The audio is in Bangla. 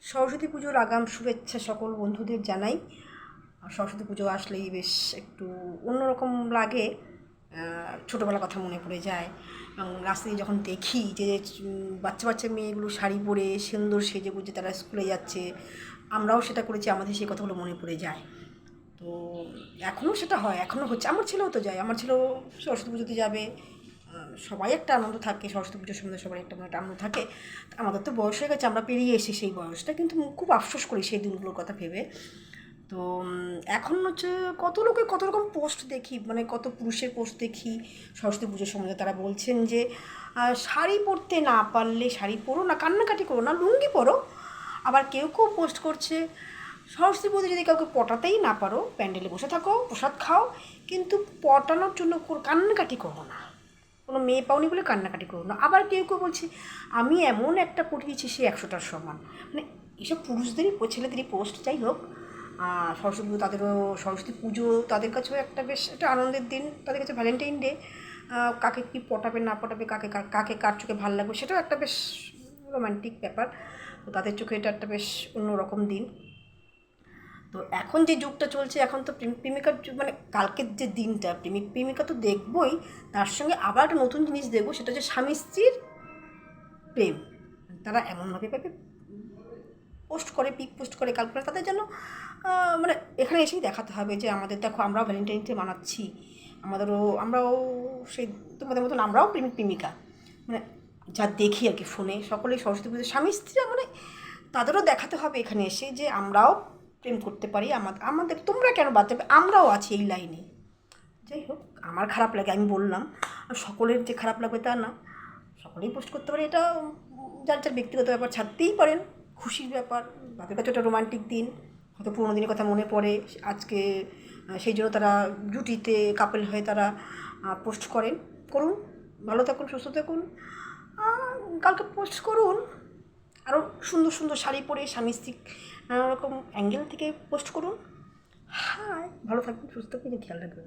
সরস্বতী পুজোর আগাম শুভেচ্ছা সকল বন্ধুদের জানাই। আর সরস্বতী পুজো আসলেই বেশ একটু অন্যরকম লাগে। ছোটোবেলার কথা মনে পড়ে যায় এবং রাস্তায় যখন দেখি যে বাচ্চা বাচ্চা মেয়েগুলো শাড়ি পরে সুন্দর সেজে গুজে তারা স্কুলে যাচ্ছে, আমরাও সেটা করেছি, আমাদের সেই কথাগুলো মনে পড়ে যায়। তো এখনও সেটা হয়, এখনও হচ্ছে। আমার ছেলেও তো যায়, আমার ছেলেও সরস্বতী পুজোতে যাবে। সবাই একটা আনন্দ থাকে, সরস্বতী পুজোর সম্বন্ধে সবার একটা আনন্দ থাকে। আমাদের তো বয়স হয়ে গেছে, আমরা পেরিয়ে এসেছি সেই বয়সটা, কিন্তু খুব আফসোস করি সেই দিনগুলোর কথা ভেবে। তো এখন হচ্ছে কত লোকে কত রকম পোস্ট দেখি, মানে কত পুরুষের পোস্ট দেখি সরস্বতী পুজোর সম্বন্ধে। তারা বলছেন যে শাড়ি পরতে না পারলে শাড়ি পরো না, কান্নাকাটি করো না, লুঙ্গি পরো। আবার কেউ কেউ পোস্ট করছে সরস্বতী পুজো যদি কাউকে পটাতেই না পারো, প্যান্ডেলে বসে থাকো, প্রসাদ খাও, কিন্তু পটানোর জন্য কান্নাকাটি করো না, কোনো মেয়ে পাওনি বলে কান্নাকাটি করো না। আবার কেউ কেউ বলছে আমি এমন একটা পটিয়েছি সে 100টার সমান। মানে এসব পুরুষদেরই ছেলেদেরই পোস্ট। যাই হোক, সরস্বতী পুজো তাদেরও, সরস্বতী পুজো তাদের কাছেও একটা বেশ একটা আনন্দের দিন। তাদের কাছে ভ্যালেন্টাইন ডে, কাকে কী পটাবে না পটাবে, কাকে কাকে কার চোখে ভালো লাগবে, সেটাও একটা বেশ রোম্যান্টিক ব্যাপার। তো তাদের চোখে এটা একটা বেশ অন্যরকম দিন। তো এখন যে যুগটা চলছে, এখন তো প্রেমিক প্রেমিকার যুগ। মানে কালকের যে দিনটা, প্রেমিক প্রেমিকা তো দেখবই, তার সঙ্গে আবার একটা নতুন জিনিস দেখবো, সেটা হচ্ছে স্বামী স্ত্রীর প্রেম। তারা এমনভাবে পোস্ট করে, পিক পোস্ট করে, কালকে তাদের যেন মানে এখানে এসেই দেখাতে হবে যে আমাদের দেখো, আমরাও ভ্যালেন্টাইন ডে মানাচ্ছি, আমরাও সেই তোমাদের মতন আমরাও প্রেমিক প্রেমিকা। মানে যা দেখি আর কি ফোনে, সকলেই সরস্বতী পুজো স্বামী স্ত্রীরা, মানে তাদেরও দেখাতে হবে এখানে এসে যে আমরাও প্রেম করতে পারি। আমাদের তোমরা কেন বাদ যাবে, আমরাও আছি এই লাইনে। যাই হোক, আমার খারাপ লাগে, আমি বললাম। আর সকলের যে খারাপ লাগবে তা না, সকলেই পোস্ট করতে পারে, এটা যার যার ব্যক্তিগত ব্যাপার, ছাড়তেই পারেন। খুশির ব্যাপার, তাদের কাছে একটা রোমান্টিক দিন, হয়তো পুরোনো দিনের কথা মনে পড়ে আজকে, সেই জন্য তারা জুটিতে কাপল হয়ে তারা পোস্ট করুন। ভালো থাকুন, সুস্থ থাকুন, কালকে পোস্ট করুন। আরও সুন্দর সুন্দর শাড়ি পরে স্বামী স্ত্রী নানা রকম অ্যাঙ্গেল থেকে পোস্ট করুন। হাই, ভালো থাকবেন, সুস্থ থাকবেন, খেয়াল রাখবেন।